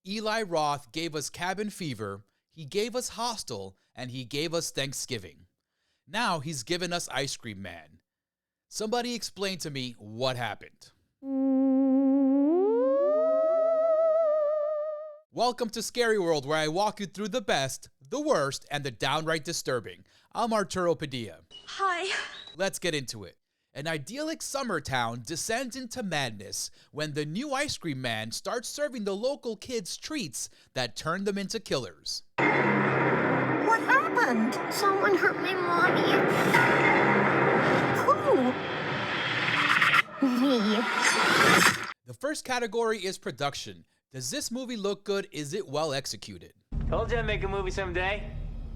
Eli Roth gave us Cabin Fever, he gave us Hostel, and he gave us Thanksgiving. Now he's given us Ice Cream Man. Somebody explain to me what happened. Welcome to Scary World, where I walk you through the best, the worst, and the downright disturbing. I'm Arturo Padilla. Hi. Let's get into it. An idyllic summer town descends into madness when the new ice cream man starts serving the local kids treats that turn them into killers. What happened? Someone hurt my mommy. Who? Me. The first category is production. Does this movie look good? Is it well executed? Told you I'd make a movie someday.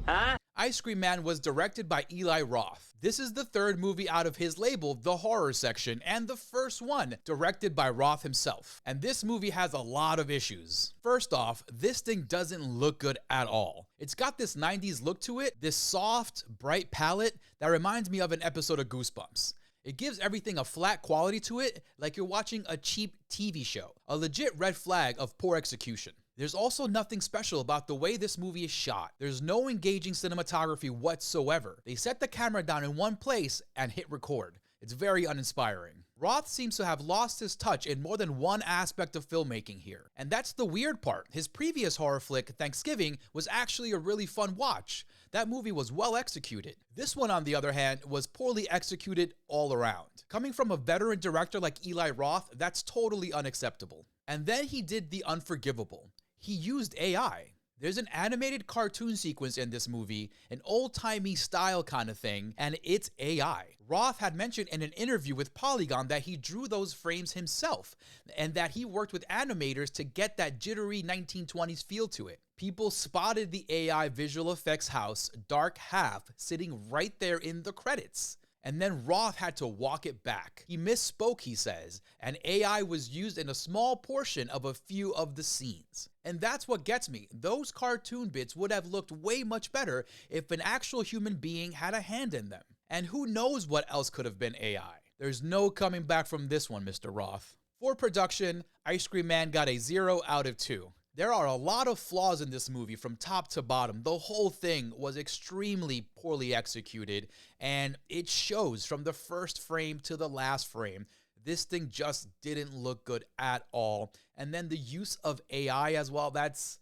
Huh? Ice Cream Man was directed by Eli Roth. This is the third movie out of his label, The Horror Section, and the first one directed by Roth himself. And this movie has a lot of issues. First off, this thing doesn't look good at all. It's got this 90s look to it, this soft, bright palette that reminds me of an episode of Goosebumps. It gives everything a flat quality to it, like you're watching a cheap TV show. A legit red flag of poor execution. There's also nothing special about the way this movie is shot. There's no engaging cinematography whatsoever. They set the camera down in one place and hit record. It's very uninspiring. Roth seems to have lost his touch in more than one aspect of filmmaking here. And that's the weird part. His previous horror flick, Thanksgiving, was actually a really fun watch. That movie was well executed. This one, on the other hand, was poorly executed all around. Coming from a veteran director like Eli Roth, that's totally unacceptable. And then he did the unforgivable. He used AI. There's an animated cartoon sequence in this movie, an old-timey style kind of thing, and it's AI. Roth had mentioned in an interview with Polygon that he drew those frames himself, and that he worked with animators to get that jittery 1920s feel to it. People spotted the AI visual effects house, Dark Half, sitting right there in the credits. And then Roth had to walk it back. He misspoke, he says, and AI was used in a small portion of a few of the scenes. And that's what gets me. Those cartoon bits would have looked way much better if an actual human being had a hand in them. And who knows what else could have been AI. There's no coming back from this one, Mr. Roth. For production, Ice Cream Man got a 0 out of 2. There are a lot of flaws in this movie from top to bottom. The whole thing was extremely poorly executed, and it shows from the first frame to the last frame. This thing just didn't look good at all. And then the use of AI as well, that's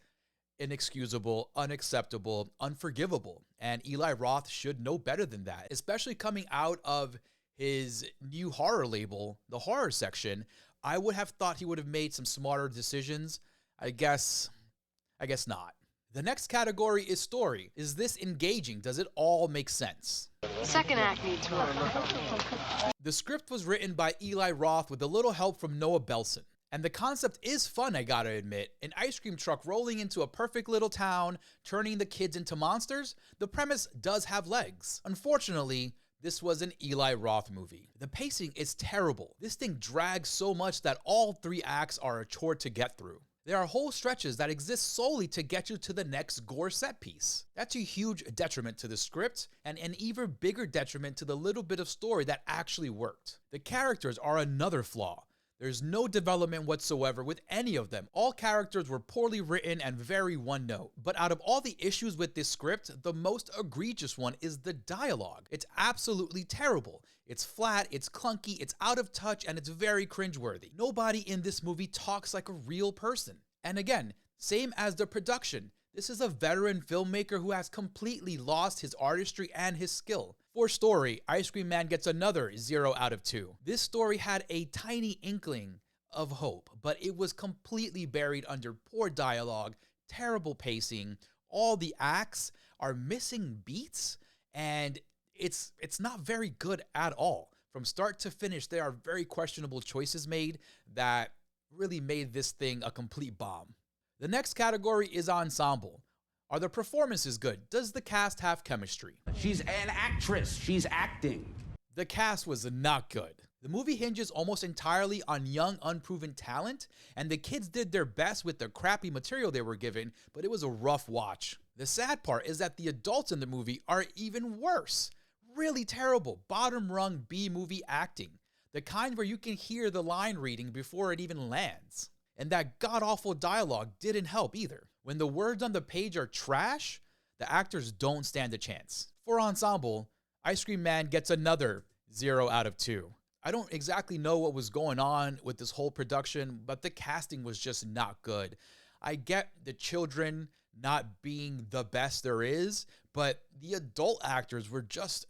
inexcusable, unacceptable, unforgivable. And Eli Roth should know better than that, especially coming out of his new horror label, The Horror Section. I would have thought he would have made some smarter decisions. I guess not. The next category is story. Is this engaging? Does it all make sense? Second act needs work. The script was written by Eli Roth with a little help from Noah Belson. And the concept is fun, I gotta admit. An ice cream truck rolling into a perfect little town, turning the kids into monsters. The premise does have legs. Unfortunately, this was an Eli Roth movie. The pacing is terrible. This thing drags so much that all 3 acts are a chore to get through. There are whole stretches that exist solely to get you to the next gore set piece. That's a huge detriment to the script, and an even bigger detriment to the little bit of story that actually worked. The characters are another flaw. There's no development whatsoever with any of them. All characters were poorly written and very one note. But out of all the issues with this script, the most egregious one is the dialogue. It's absolutely terrible. It's flat, it's clunky, it's out of touch, and it's very cringeworthy. Nobody in this movie talks like a real person. And again, same as the production. This is a veteran filmmaker who has completely lost his artistry and his skill. For story, Ice Cream Man gets another 0 out of 2. This story had a tiny inkling of hope, but it was completely buried under poor dialogue, terrible pacing. All the acts are missing beats, and it's not very good at all. From start to finish, there are very questionable choices made that really made this thing a complete bomb. The next category is ensemble. Are the performances good? Does the cast have chemistry? She's an actress. She's acting. The cast was not good. The movie hinges almost entirely on young, unproven talent, and the kids did their best with the crappy material they were given, but it was a rough watch. The sad part is that the adults in the movie are even worse. Really terrible, bottom rung B-movie acting. The kind where you can hear the line reading before it even lands. And that god-awful dialogue didn't help either. When the words on the page are trash, the actors don't stand a chance. For Ensemble, Ice Cream Man gets another 0 out of 2. I don't exactly know what was going on with this whole production, but the casting was just not good. I get the children not being the best there is, but the adult actors were just,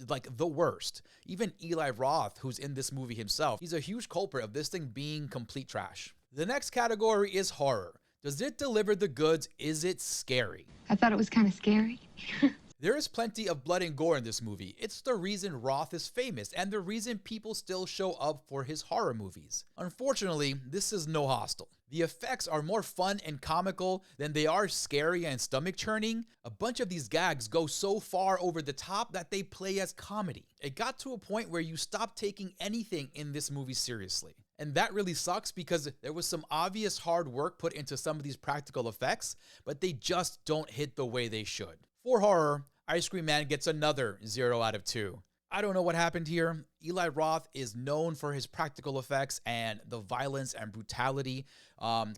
like the worst. Even Eli Roth, who's in this movie himself, he's a huge culprit of this thing being complete trash. The next category is horror. Does it deliver the goods? Is it scary? I thought it was kind of scary. There is plenty of blood and gore in this movie. It's the reason Roth is famous and the reason people still show up for his horror movies. Unfortunately, this is no Hostel. The effects are more fun and comical than they are scary and stomach churning. A bunch of these gags go so far over the top that they play as comedy. It got to a point where you stopped taking anything in this movie seriously. And that really sucks because there was some obvious hard work put into some of these practical effects, but they just don't hit the way they should. For horror, Ice Cream Man gets another 0 out of 2. I don't know what happened here. Eli Roth is known for his practical effects and the violence and brutality.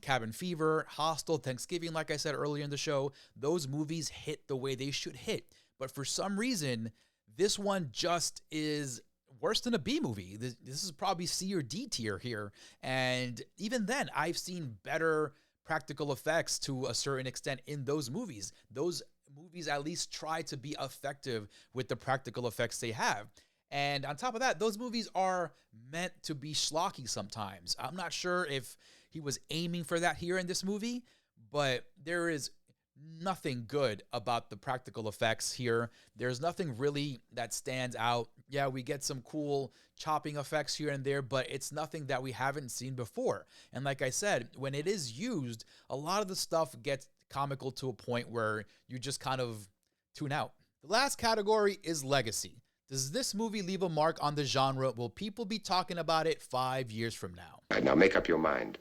Cabin Fever, Hostel, Thanksgiving, like I said earlier in the show, those movies hit the way they should hit. But for some reason, this one just is worse than a B movie. This is probably C or D tier here. And even then, I've seen better practical effects to a certain extent in those movies. Those movies at least try to be effective with the practical effects they have. And on top of that, those movies are meant to be schlocky sometimes. I'm not sure if he was aiming for that here in this movie, but there is nothing good about the practical effects here. There's nothing really that stands out. Yeah, we get some cool chopping effects here and there, but it's nothing that we haven't seen before. And like I said, when it is used, a lot of the stuff gets comical to a point where you just kind of tune out. The last category is legacy. Does this movie leave a mark on the genre? Will people be talking about it 5 years from now? All right, now make up your mind.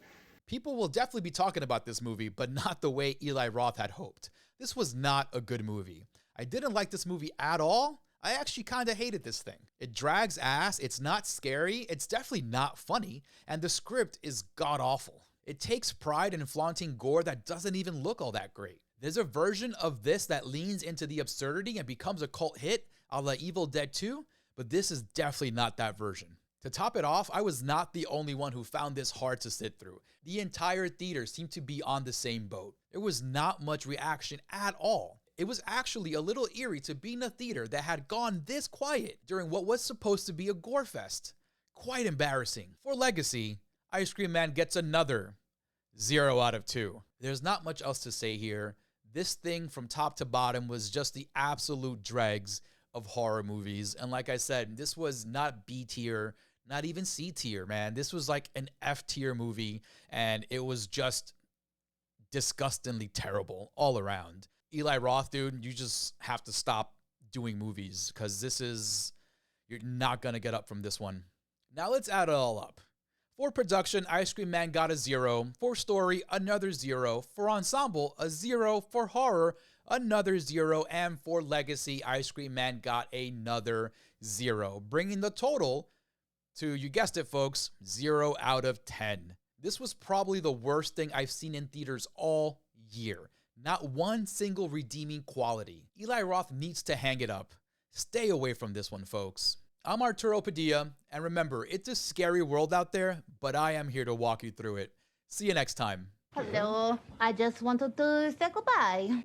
People will definitely be talking about this movie, but not the way Eli Roth had hoped. This was not a good movie. I didn't like this movie at all. I actually kind of hated this thing. It drags ass, it's not scary, it's definitely not funny, and the script is god-awful. It takes pride in flaunting gore that doesn't even look all that great. There's a version of this that leans into the absurdity and becomes a cult hit, a la Evil Dead 2, but this is definitely not that version. To top it off, I was not the only one who found this hard to sit through. The entire theater seemed to be on the same boat. There was not much reaction at all. It was actually a little eerie to be in a theater that had gone this quiet during what was supposed to be a gore fest. Quite embarrassing. For legacy, Ice Cream Man gets another 0 out of 2. There's not much else to say here. This thing from top to bottom was just the absolute dregs of horror movies. And like I said, this was not B tier, not even C tier, man. This was like an F tier movie, and it was just disgustingly terrible all around. Eli Roth, dude, you just have to stop doing movies because you're not going to get up from this one. Now let's add it all up. For production, Ice Cream Man got a 0. For story, another 0. For ensemble, a 0. For horror, another 0. And for legacy, Ice Cream Man got another 0. Bringing the total to, you guessed it, folks, 0 out of 10. This was probably the worst thing I've seen in theaters all year. Not one single redeeming quality. Eli Roth needs to hang it up. Stay away from this one, folks. I'm Arturo Padilla, and remember, it's a scary world out there, but I am here to walk you through it. See you next time. Hello, I just wanted to say goodbye.